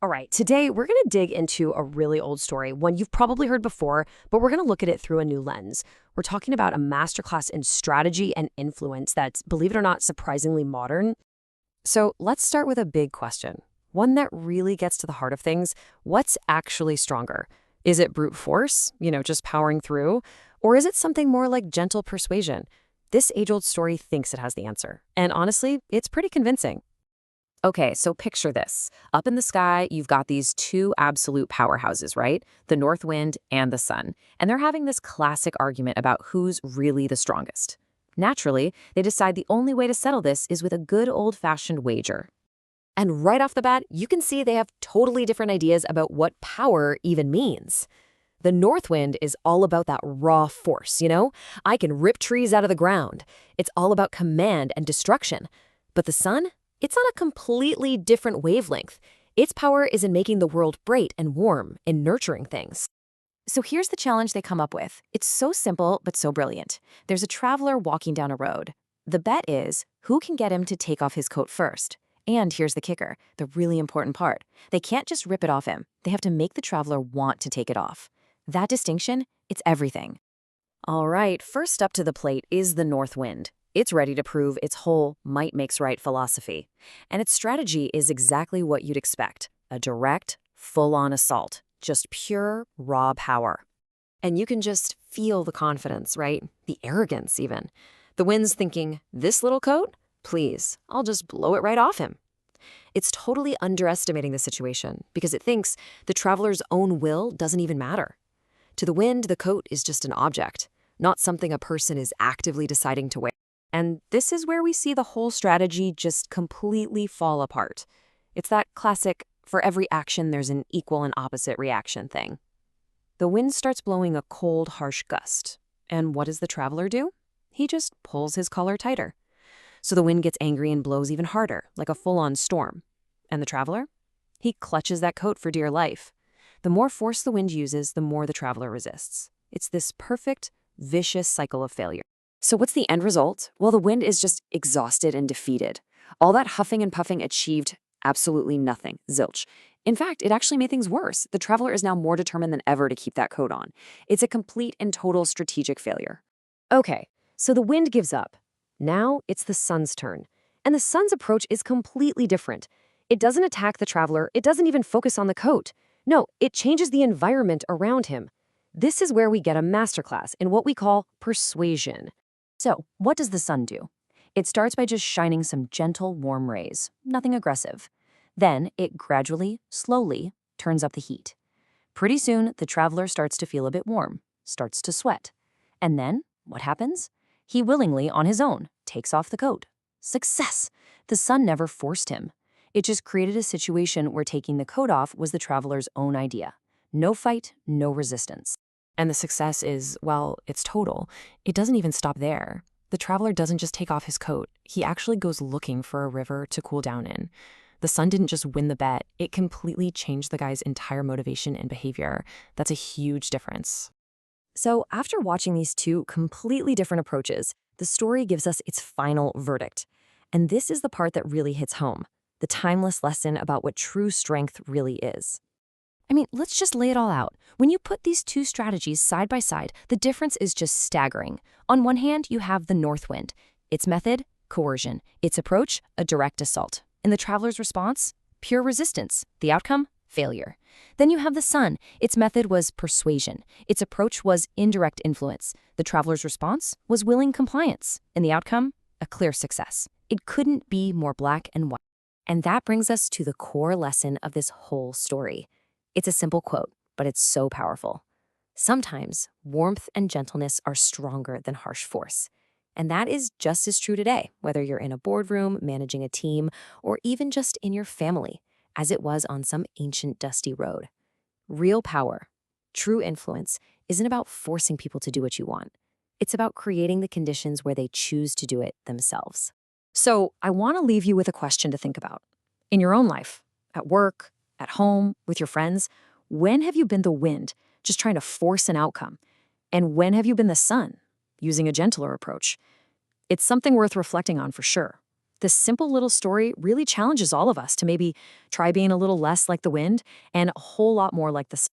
All right, today we're going to dig into a really old story, one you've probably heard before, but we're going to look at it through a new lens. We're talking about a masterclass in strategy and influence that's, believe it or not, surprisingly modern. So let's start with a big question, one that really gets to the heart of things. What's actually stronger? Is it brute force, just powering through? Or is it something more like gentle persuasion? This age-old story thinks it has the answer. And honestly, it's pretty convincing. Okay, so picture this. Up in the sky, you've got these two absolute powerhouses, right? The north wind and the sun. And they're having this classic argument about who's really the strongest. Naturally, they decide the only way to settle this is with a good old-fashioned wager. And right off the bat, you can see they have totally different ideas about what power even means. The north wind is all about that raw force, I can rip trees out of the ground. It's all about command and destruction. But the sun? It's on a completely different wavelength. Its power is in making the world bright and warm, in nurturing things. So here's the challenge they come up with. It's so simple, but so brilliant. There's a traveler walking down a road. The bet is, who can get him to take off his coat first? And here's the kicker, the really important part. They can't just rip it off him. They have to make the traveler want to take it off. That distinction, it's everything. All right, first up to the plate is the north wind. It's ready to prove its whole might makes right philosophy. And its strategy is exactly what you'd expect, a direct, full-on assault, just pure, raw power. And you can just feel the confidence, right? The arrogance, even. The wind's thinking, this little coat? Please, I'll just blow it right off him. It's totally underestimating the situation because it thinks the traveler's own will doesn't even matter. To the wind, the coat is just an object, not something a person is actively deciding to wear. And this is where we see the whole strategy just completely fall apart. It's that classic, for every action there's an equal and opposite reaction thing. The wind starts blowing a cold, harsh gust. And what does the traveler do? He just pulls his collar tighter. So the wind gets angry and blows even harder, like a full-on storm. And the traveler? He clutches that coat for dear life. The more force the wind uses, the more the traveler resists. It's this perfect, vicious cycle of failure. So what's the end result? Well, the wind is just exhausted and defeated. All that huffing and puffing achieved absolutely nothing, zilch. In fact, it actually made things worse. The traveler is now more determined than ever to keep that coat on. It's a complete and total strategic failure. Okay, so the wind gives up. Now it's the sun's turn. And the sun's approach is completely different. It doesn't attack the traveler. It doesn't even focus on the coat. No, it changes the environment around him. This is where we get a masterclass in what we call persuasion. So, what does the sun do? It starts by just shining some gentle, warm rays, nothing aggressive. Then, it gradually, slowly, turns up the heat. Pretty soon, the traveler starts to feel a bit warm, starts to sweat. And then, what happens? He willingly, on his own, takes off the coat. Success! The sun never forced him. It just created a situation where taking the coat off was the traveler's own idea. No fight, no resistance. And the success is, well, it's total. It doesn't even stop there. The traveler doesn't just take off his coat. He actually goes looking for a river to cool down in. The sun didn't just win the bet. It completely changed the guy's entire motivation and behavior. That's a huge difference. So after watching these two completely different approaches, the story gives us its final verdict. And this is the part that really hits home, the timeless lesson about what true strength really is. I mean, let's just lay it all out. When you put these two strategies side by side, the difference is just staggering. On one hand, you have the north wind. Its method, coercion. Its approach, a direct assault. And the traveler's response, pure resistance. The outcome, failure. Then you have the sun. Its method was persuasion. Its approach was indirect influence. The traveler's response was willing compliance. And the outcome, a clear success. It couldn't be more black and white. And that brings us to the core lesson of this whole story. It's a simple quote, but it's so powerful. Sometimes warmth and gentleness are stronger than harsh force. And that is just as true today, whether you're in a boardroom, managing a team, or even just in your family, as it was on some ancient dusty road. Real power, true influence, isn't about forcing people to do what you want. It's about creating the conditions where they choose to do it themselves. So I want to leave you with a question to think about. In your own life, at work, at home, with your friends, when have you been the wind, just trying to force an outcome? And when have you been the sun, using a gentler approach? It's something worth reflecting on for sure. This simple little story really challenges all of us to maybe try being a little less like the wind and a whole lot more like the